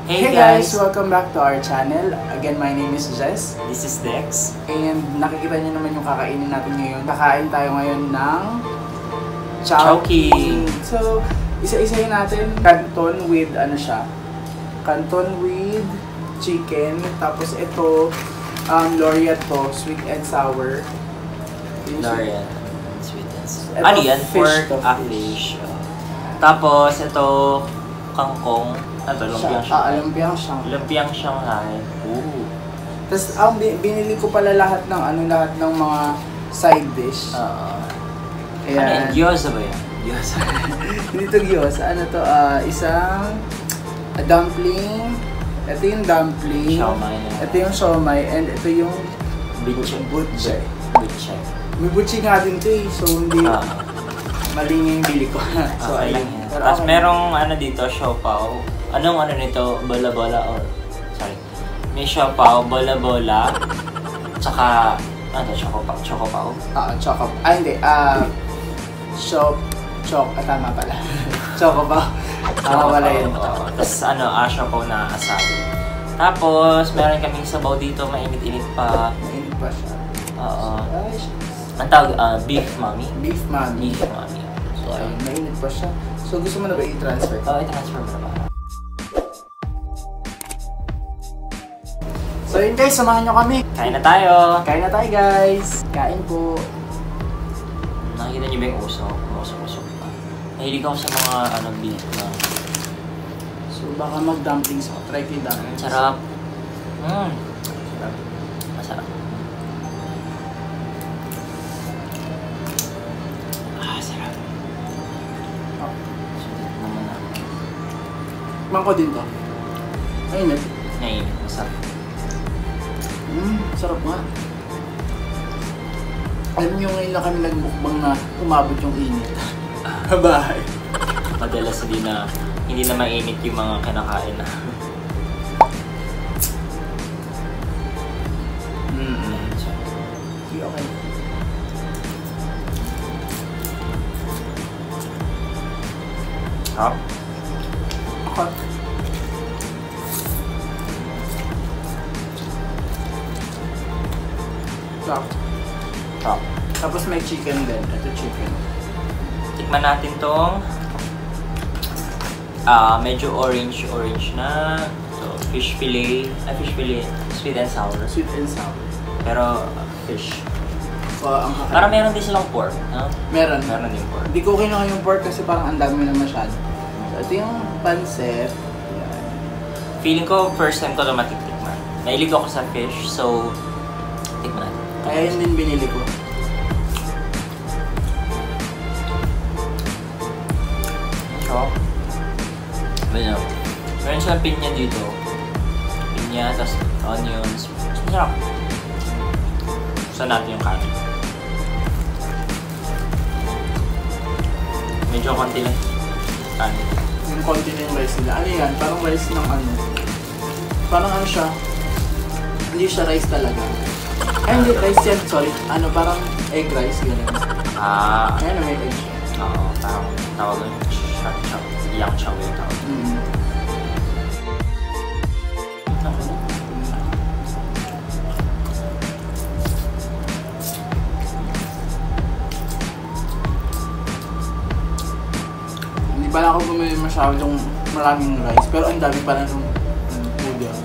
Hey guys! Welcome back to our channel. Again, my name is Jess. This is Dex. And nakikita niyo naman yung kakainin natin ngayon. Kakain tayo ngayon ng Chowking. So, isa-isahin natin. Canton with Canton with chicken. Tapos ito, Laureate to, sweet and sour. Laureate, sweet and sour. Ito, Ano yan? fish Pork, to, fish. Tapos ito, kangkong. Ano to? Lumpiang Shanghai. Lumpiang Shanghai. Ooh. Tapos binili ko pala lahat ng mga side dish. Ano yan? Gyoza ba yan? Gyoza. Hindi to gyoza. Ano to? Isang dumpling. Ito yung dumpling. Siomai. Ito yung siomai. And ito yung butche. Butche. May butche nga din to eh. So hindi mali yung bili ko. So ayun. Tapos merong dito, siopaw. Anong nito? Bola-bola or... Sorry. May siopaw, bola-bola. Tsaka... Chocopaw? Chocopaw. Hindi. Tama pala. Chocopaw. Tama pala yun. Tapos siopaw na asabi. Tapos, meron kaming sabaw dito, mainit-init pa. Mainit pa siya. Oo. Ang tawag, beef mami. Beef mami. So, mainit pa siya. So, gusto mo na ba i-transfer? Oo, i-transfer mo na ba? So yun guys, samahan nyo kami. Kain na tayo! Kain na tayo guys! Kain po! Nakikita nyo ba yung usok? Usok pa. Nahilig ako sa mga beef na. So baka mag-dumplings ako. Try ko yung dumplings. Sarap! Sarap. Masarap. Sarap. Sulit naman na. Mangko din to. Ayun. Ngayon, masarap. Sarap nga. Alam nyo ngayon na kami nagmukbang na umabot yung init. Bahay. Madalas hindi na mainit yung mga kinakain na. Okay. Hop. Okay. Top. Tapos may chicken din. Ito chicken. Tikman natin tong medyo orange na. So, fish fillet, sweet and sour. Sweet and sour. Pero fish. Ang parang meron din silang pork, no? Meron din pork. Hindi ko kinuha yung pork kasi parang ang dami na masyado. So, ito yung pancit. Yan. Feeling ko first time ko ito matikman. Mahilig ako sa fish, so tikman natin. Kaya yun din binili ko. So, meron silang pinya dito. Pinya, tapos onions. Sarap. Gusto natin yung kanin. Medyo konti lang kanin. Yung konti na yung rice nila. Ano yan? Parang rice ng Parang siya. Hindi siya rice talaga. Ay, hindi rice yan. Sorry. Parang egg rice. Ganun. Ayan, may egg siya. Oo, parang tawag yung yang chow yung tawag. Hindi pala ako bumili masyadong maraming rice. Pero ang dami pala nung noodles.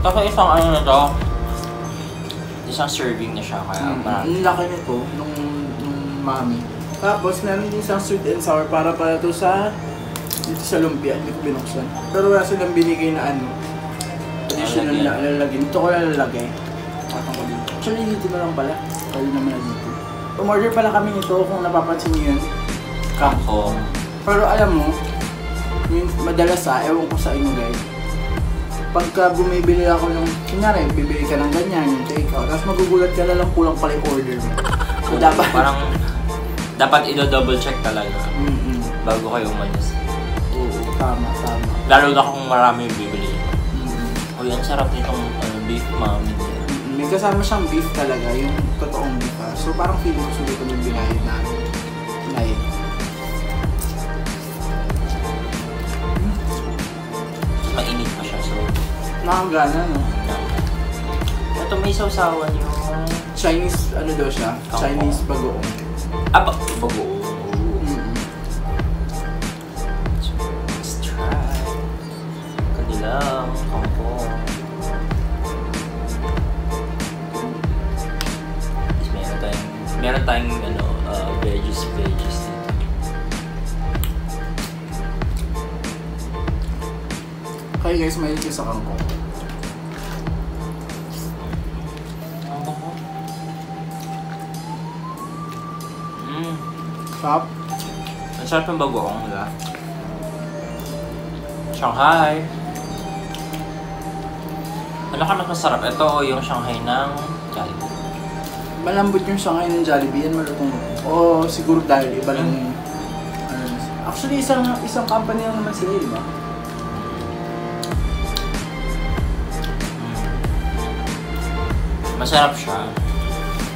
Kasi isang isang serving na siya, kaya ang laki nito nung mami. Tapos meron din isang sweet and sour para to dito sa lumpia, hindi ko binuksan. Pero wala silang binigay na additional na lalagyan. Ito ko lalagay. Patang ko dito. Actually dito na lang pala. Pwede naman na dito. Umorder pala kami nito kung napapansin niyo yun. kangkong. Pero alam mo, madalas ewan ko sa inyo guys. Pagka bumibili ako ng, kunyari, bibili ka ng ganyan, yung take-out, tapos magugulat ka na lang kulang pala yung order mo. So dapat... Parang, dapat i-double check talaga bago kayo umalis. Oo, tama. Lalo na kung marami yung bibili. Uy, ang sarap nitong beef mami. May kasama siyang beef talaga, yung totoong beef. So parang feeling ko sulit ko yung binayad natin. Nakakagana, no? Ito may sausawan yung... Chinese, ano daw siya? Kangkong. Chinese bagoong. Bago. Let's try. Kanilang kangkong. Meron tayong veggies dito. Kaya guys, mahilig kayo sa kangkong. Sarap. Ang sarap ng bagoong, diba? Shanghai. Ano ka masarap? Ito yung Shanghai ng Jollibee. Malambot yung Shanghai ng Jollibee, yan malutong. O siguro dahil iba lang yung... Actually, isang company lang naman sila, di ba? Masarap siya.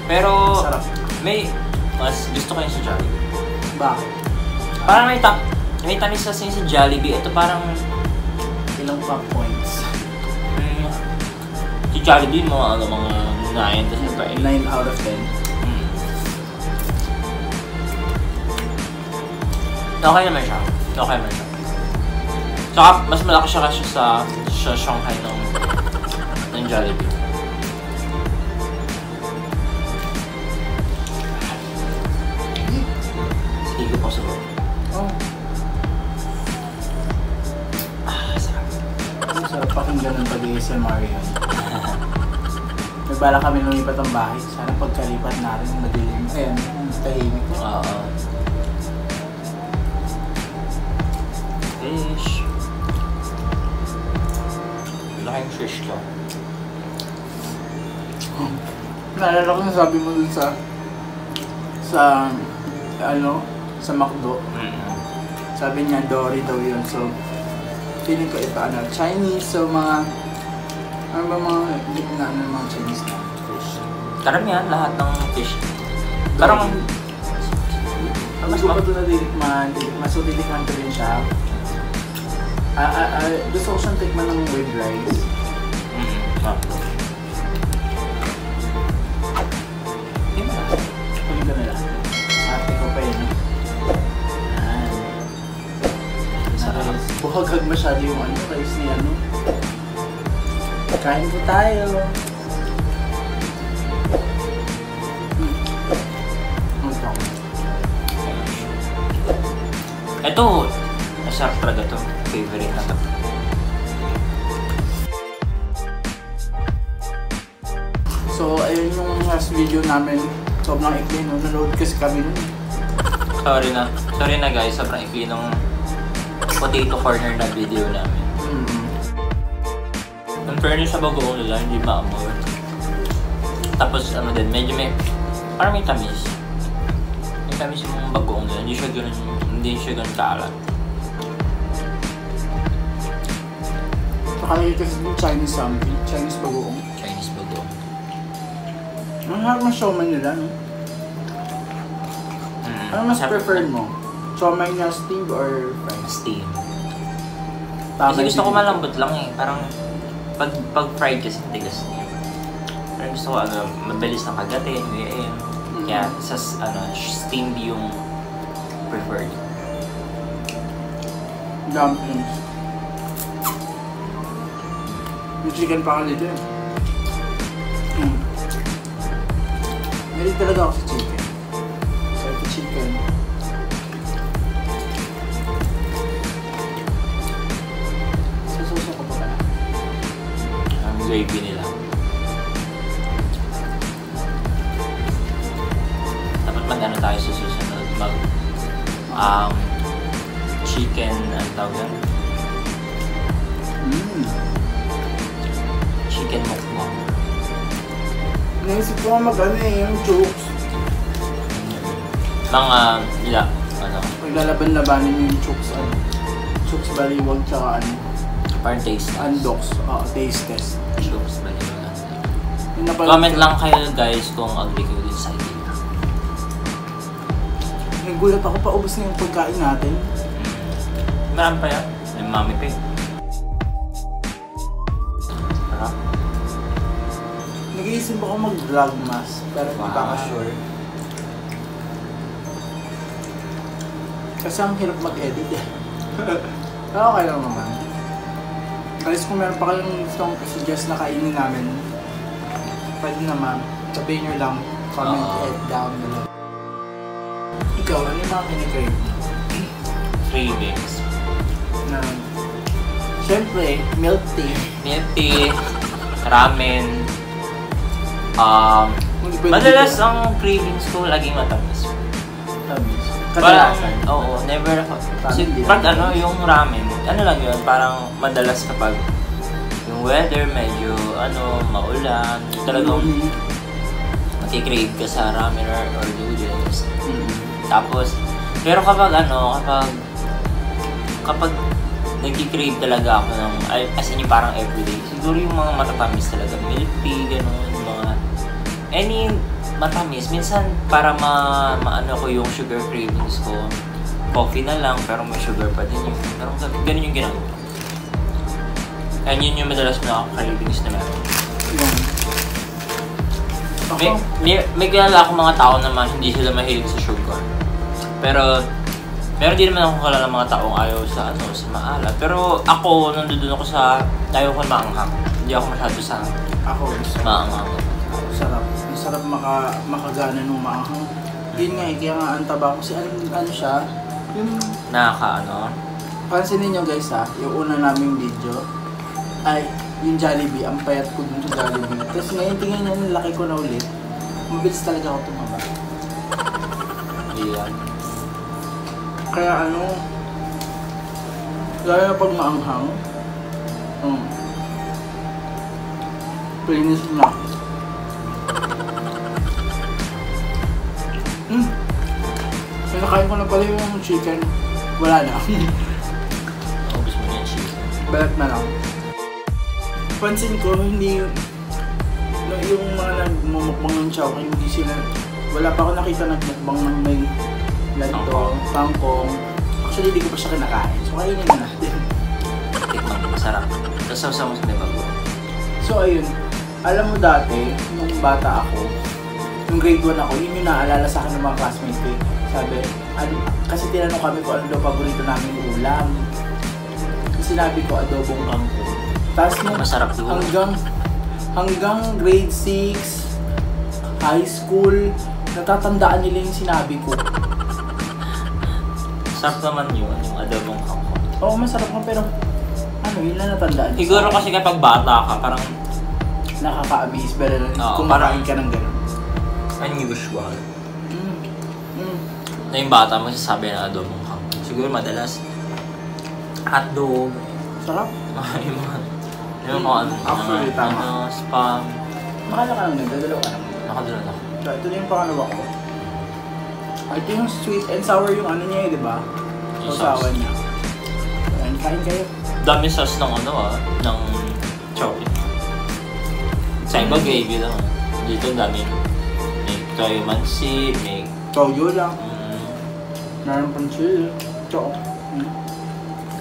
Pero Masarap. may mas gusto ko yung sa Jollibee. Bakit? Parang may tamis kasi yung sa Jollibee. Ito parang Ilang top points? si Jollibee mga 9 tapos ito 8. 9 out of 10. Okay naman siya. Saka mas malaki siya kasi sa Shanghai ng Jollibee. Sige po sa bawah. Oh. Sarap. Sarap pakinggan ng pag-ASMR yan. Nagbala kami lumipat ang bahay. Sana pagkalipat natin madilim. Ayan, tahimik mo. Oo. Fish. Laking fish to. Naalala ko na sabi mo dun sa McDo. Sabi niya Dory daw yun. So, feeling ko ito Chinese. So, mga mga Chinese na fish. Karamihan lahat ng fish. Parang mas ko pa ito nadilikman. Mas ulilikman ko rin siya. Gusto ko siyang tikman ng with rice. Kunin ko na lang. Ate ko pa yun. Sarap. Buhagag masyado yung rice ni Kain po tayo. Ito, masarap talaga to. Favorite na to. So, ayun yung last video namin. Sobrang ikli, no? Nanood kasi kami nun. Sorry na guys, sobrang ikli nung potato corner na video namin. Ang fairness sa bagoong nila, hindi maamoy. Tapos din, medyo parang may tamis. May tamis yung bagoong nila, hindi siya ganun kaalat. Kami kasi yung Chinese something. Chinese bagoong. Chinese bagoong. Ang harap ng siomay nila, no? Ano mas preferred mo? Siomay na steamed or fried? Steam. Tama Kasi gusto ko din. malambot lang eh. Parang pag fried kasi tigas niya. Parang gusto ko mabilis na kagatin. Kaya sa steamed yung preferred. Dumplings. May chicken pa ka dito eh. Meron talaga ako sa chicken. Sa chicken. Sususo ko pa pala. Ang gravy nila. Dapat mag-ano tayo sa susunod. Chicken, ang tawag yan? Chicken mukbang. Naisip ko nga yung jokes. Paglalaban-labanin mo yung chokes, chokes baliwag tsaka parang taste test. undox, taste test. Chokes baliwag. Yung napalagay- Comment lang kayo guys kung agree kayo din sa idea. Nagulat ako, paubos na yung pagkain natin. Marami pa yan. May mami pa. Nag-iisip ako mag-vlogmas, pero hindi pa ako sure. Kasi ang hirap mag-edit eh. Pero okay lang naman. Kasi kung meron pa kayong gustong suggest na kainin namin, pwede naman, sabihin nyo lang, comment it down below. Ikaw, ano yung mga kinikrave? Cravings. Na, syempre, milk tea. Milk tea, ramen. Hindi pwede Madalas dito. ang cravings ko laging matamis. Tamis. Parang, Kadalasan. oo, never ako. Kasi Parang pag hindi. ano, yung ramen, ano lang yun, parang madalas kapag yung weather medyo, maulan, talagang makikrave ka sa ramen or noodles. Tapos, pero kapag nagki-crave talaga ako ng, as in yung parang everyday, siguro yung mga matatamis talaga, milk tea, gano'n, mga, any matamis. Minsan, para maano ko yung sugar cravings ko, coffee na lang, pero may sugar pa din yung, pero ganun yung ginagawa. Kaya yun yung madalas na cravings na meron. May kilala akong mga tao naman, hindi sila mahilig sa sugar. Pero, meron din naman akong kilala mga taong ayaw sa maalat. Pero ako, nandun ako sa, ayaw ko maanghang. Hindi ako masyado sa maanghang. Sarap. Ang sarap makagana nung maanghang. Yun nga kaya nga ang taba ko. Kasi ano siya, yung... Pansinin nyo guys yung una naming video, ay yung Jollibee, ang payat ko dun sa Jollibee. Tapos ngayon tingnan nyo, yung laki ko na ulit. Mabilis talaga ako tumaba. Iyan. Kaya gaya pag maanghang, Linis na. Nakain ko na pala yung chicken. Wala na. Ubus mo na yung chicken. Balat na lang. Pansin ko, hindi yung mga nagmumukbang ng chowking, hindi sila, wala pa ako nakita nagmukbang ng may lanto, kangkong. Actually, hindi ko pa siya kinakain. So, kainin na natin. Tikman ko, masarap. Tapos sausaw mo sa may bago. So, ayun. Alam mo dati, nung bata ako, nung grade 1 ako, yun yung naalala sa akin ng mga classmates ko. Sabi, kasi tinanong kami kung ano daw paborito namin ulam. Sinabi ko, adobong kangkong. Tapos masarap doon. Hanggang grade 6, high school, natatandaan nila yung sinabi ko. Sarap naman yun, yung adobong kangkong. Oo, masarap nga pero yun lang natandaan. Siguro kasi kapag bata ka, parang nakaka-amaze, pero kumakain ka ng gano'n. Unusual. Na yung bata mo sasabi ng adobong kangkong. Siguro madalas hotdog. Sarap. Yung mga Actually, tama. spam. Nakala ka lang nito, dalawa ka lang. Nakadala na. So, ito na yung pangalawa ko. Ito yung sweet and sour yung ano niya di ba? Yung Sausawan sauce. niya. Ayan, kain kayo. Dami sauce ng ng chocolate. Sa iba gravy lang. Dito dami. May calamansi, may... Toyo lang. Meron pang chili. Choco.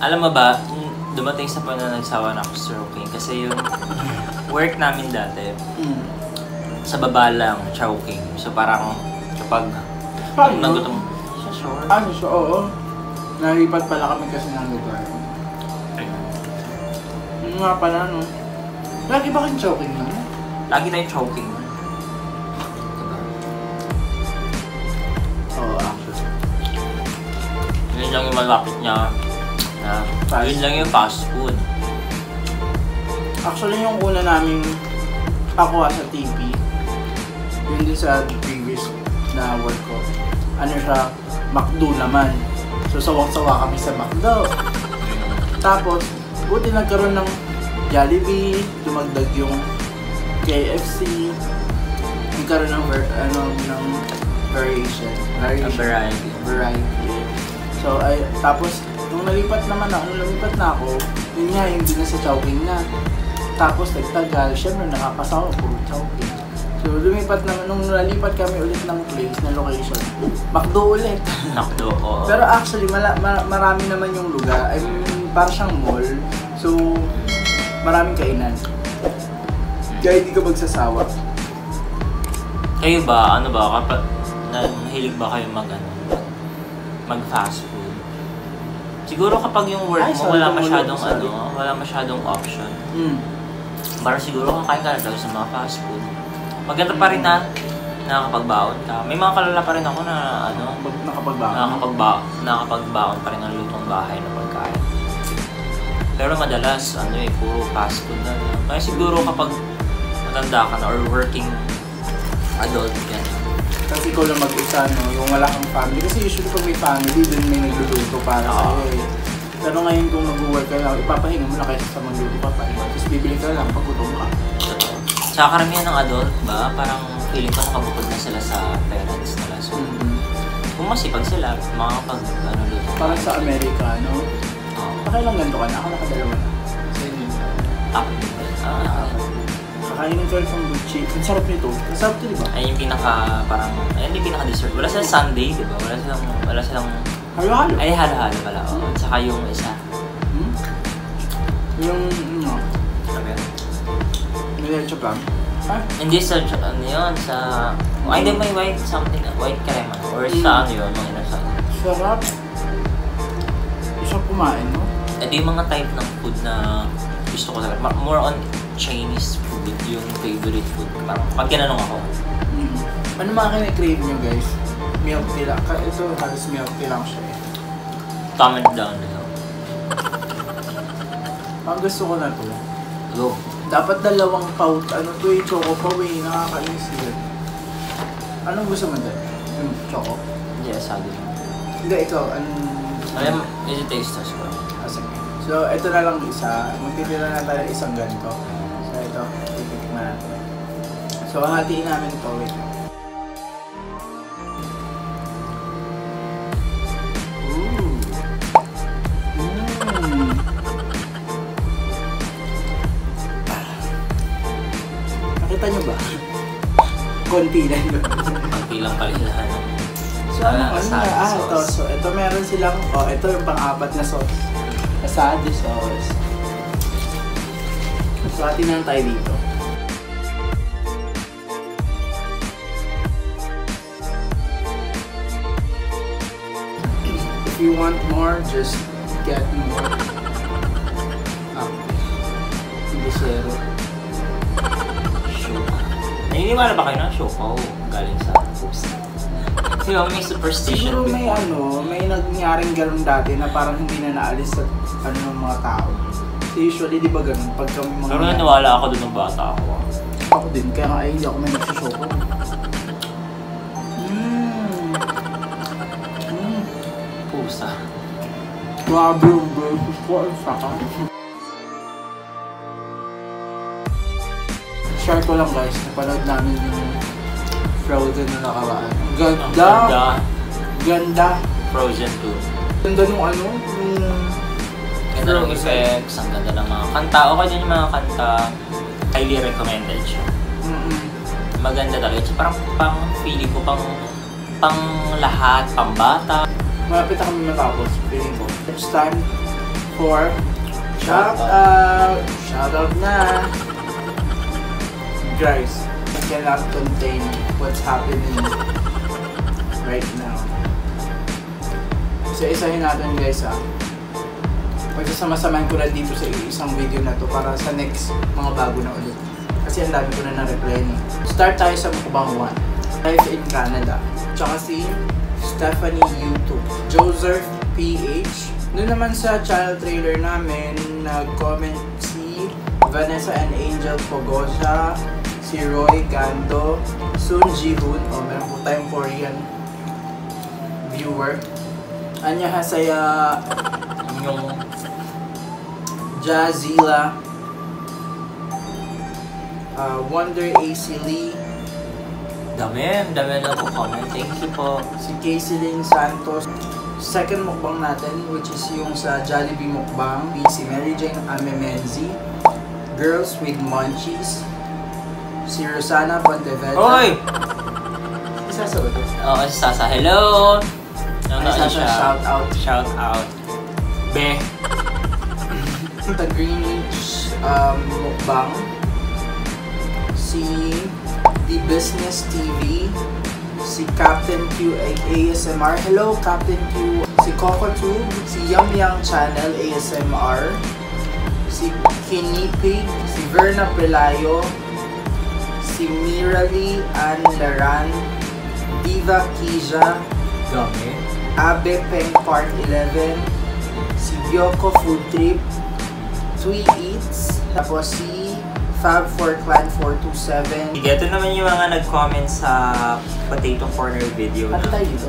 Alam mo ba, dumating sa point na nagsawa na ako sa Chowking kasi yung work namin dati, sa baba lang, Chowking. So parang kapag nagutom sa shore. So, oo. Nalipat pala kami kasi ng lugar. Yung nga pala, no? Lagi ba kang Chowking na? Lagi tayong Chowking. Oo, actually. Yun lang yung malapit niya. Yun lang yung fast food. Actually, yung una namin ako sa TV, yun din sa previous na work ko, siya, McDo naman. So, sawang-sawa kami sa McDo. Tapos, buti nagkaroon ng Jollibee, dumagdag yung KFC, nagkaroon ng variation. Variety. So, tapos, nung nalipat na ako, yun nga, yung din na sa Chowking na. Tapos, nagtagal, syempre nakakasawa, puro Chowking. So, nung nalipat kami ulit ng place, na location, McDo ulit. McDo, oo. Pero actually, marami naman yung lugar. I mean, parang siyang mall. So, maraming kainan. Kaya hindi ka magsasawa. Kayo ba, ano ba, kapag nahilig ba kayo mag fast food? Siguro kapag yung work mo wala masyadong option. Parang siguro kakain ka na sa mga fast food. Maganda pa rin na nakakapagbaon ka. May mga kalala pa rin ako na nakakapagbaon pa rin ng lutong bahay na pagkain. Pero madalas, puro fast food na. Kaya siguro kapag matanda ka na or working adult yan. Kasi ikaw lang mag-isa, no? Yung wala kang family. Kasi usually pag may family, dun may nagluluto para sa'yo eh. Pero ngayon kung mag-work ka lang, ipapahinga mo na kaysa sa magluto pa pa. Tapos bibili ka lang pag gutom ka. Sa karamihan ng adult ba, parang feeling ko nakabukod na sila sa parents nila. So, kung masipag sila, makakapag-luto. Parang sa Amerika, no? Pakailang ganito ka na? Ako nakadalawa na. Kakainin ko from Gucci. Ang sarap nito. Ang sarap ito, di ba? Ayun yung pinaka-dessert. Wala silang sundae, di ba? Wala silang... Halo-halo? Ay, halo-halo pala. Tsaka yung isa. Yung, Ano yun? Nilecho plan? Hindi sa, hindi may white crema. Or sa yun, mga inasal. Sarap. Isang kumain, no? Ito yung mga type ng food na gusto ko talaga. More on Chinese food, yung favorite food. Parang pag kinanong ako. Ano mga kine-crave nyo guys? Milk tea lang. Ito halos milk tea lang siya eh. Comment down below. Ang gusto ko na to. Go. Dapat dalawang pout. Ano to eh? Choco pa eh. Nakakainis yun. Anong gusto mo dyan? Yung choco? Yes, sabi mo. Hindi, ikaw. Alam, is it taste test ko? Sige. So, ito na lang isa. Magtitira na tayo isang ganito. So, ito. Titikman natin. So, hatiin namin ito. Wait. Ooh. Nakita nyo ba? Konti lang yun. Konti lang pala sila. So, ito. So, ito meron silang, ito yung pang-apat na sauce. Asadi sauce. So, atin lang tayo dito. If you want more, just get more. Hindi zero. Naniniwala ba kayo na Shoko galing sa foods? Kasi may superstition siguro may nangyaring ganun dati na parang hindi na naalis sa ng mga tao. Usually, di ba ganun? Pag kami mga... Pero naniwala ako doon ng bata ako. Ako din, kaya nga hindi ako may nagsushoko. Pusa. Grabe yung burgers ko, ang saka. Share ko lang guys, napanood namin yung Frozen na nakaraan. Ganda! Frozen 2. Ganda nung Ganda ng effects, ang ganda ng mga kanta. Okay din yung mga kanta. Highly recommended siya. Maganda talaga. Parang feeling ko, pang lahat, pang bata. Malapit na kami matapos, feeling ko. It's time for shout out! Shout out na! Guys, I cannot contain what's happening right now. So, isahin natin guys magsasama-samahin ko na dito sa isang video na to para sa next mga bago na ulit. Kasi ang dami ko na na-reply niyo. Start tayo sa mukbang 1. Live in Canada. Tsaka si Stephanie YouTube. Joseph PH. Doon naman sa channel trailer namin, nag-comment si Vanessa and Angel Pogosa, si Roy Ganto, Sun Ji-hoon, meron po tayong Korean viewer. Anya Hasaya, yung Jazila, Wonder AC Lee, Dami na po comment. Thank you po. si Casey Santos. Second mukbang natin, which is yung sa Jollibee mukbang, si Mary Jane Amemenzi, Girls with Munchies, si Rosana Ponteveda. Oy! Isa sa ba ito? Oo, si Sasa. Hello! Shout out. Shout out. Be. The Greenwich mukbang, si The Business TV, si Captain Q ASMR, hello Captain Q, si Coco Tube, si Yum Yang Channel ASMR, si Kinipig, si Verna Pelayo, si Miralee Ann Laran, Diva Kija, Dami. Abe Peng Part 11, si Gyoko Food Trip, Twee Eats, tapos si Fab4Clan 427. Ito naman yung mga nag-comment sa Potato Corner video. Ano tayo dito?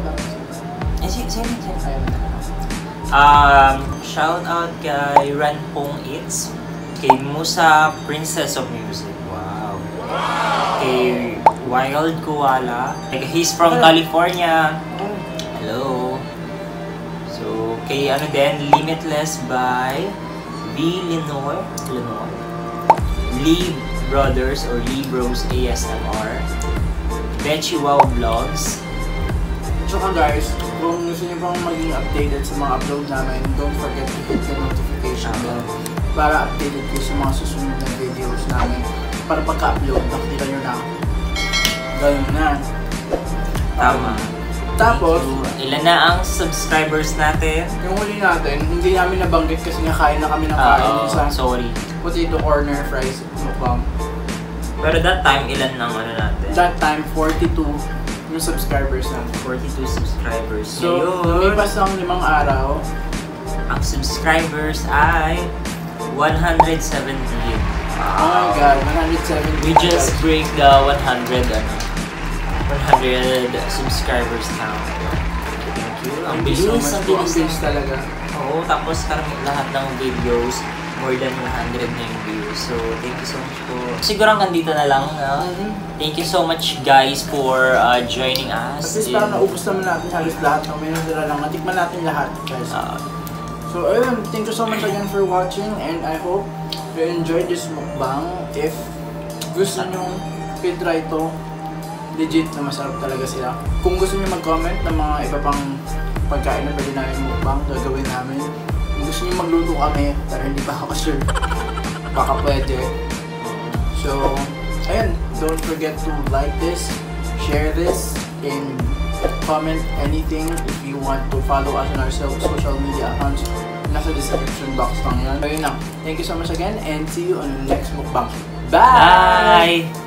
Sige. Ayaw na. Shout out kay Ranpong Eats, kay Musa Princess of Music. Wow. Kay Wild Koala. He's from California. Hello. So, kay ano din, Limitless by B. Lenore. Lee Brothers or Lee Bros ASMR. Betchy Wow Vlogs. Tsaka guys, kung gusto niyo pang maging updated sa mga upload namin, don't forget to hit the notification bell para updated kayo sa mga susunod na videos namin. Para pagka-upload, nakikita nyo na. Ganun na. Tama. Tapos, ilan na ang subscribers natin? yung huli natin, hindi namin nabanggit kasi nga kain na kami ng kain sa sorry. Potato Corner Fries Mukbang. Pero that time, ilan ang ano natin? That time, 42 yung subscribers natin. 42 subscribers. So, Ngayon, lumipas ng 5 araw, ang subscribers ay 117. oh my god, 170. We just break the 100 subscribers count. Thank you. Ang Thank you so bilis, much ang po. bilis. Ang bilis talaga. Oo, tapos lahat ng videos, more than 100 na yung views. So, thank you so much po. Siguro hanggang dito na lang. Thank you so much guys for joining us. At least parang naubos naman natin halos lahat. May natira lang. Natikman natin lahat, guys. So, ayun. Thank you so much again for watching. And I hope you enjoyed this mukbang. If gusto nyo try to, legit na masarap talaga sila. Kung gusto nyo mag-comment ng mga iba pang pagkain na pwede namin mukbang, gagawin namin. Kung gusto nyo magluto kami, pero hindi pa ako sure. Baka pwede. So, ayun. Don't forget to like this, share this, and comment anything if you want to follow us on our social media accounts. Nasa description box lang yan. Ayun lang. Thank you so much again and see you on the next mukbang. Bye! Bye!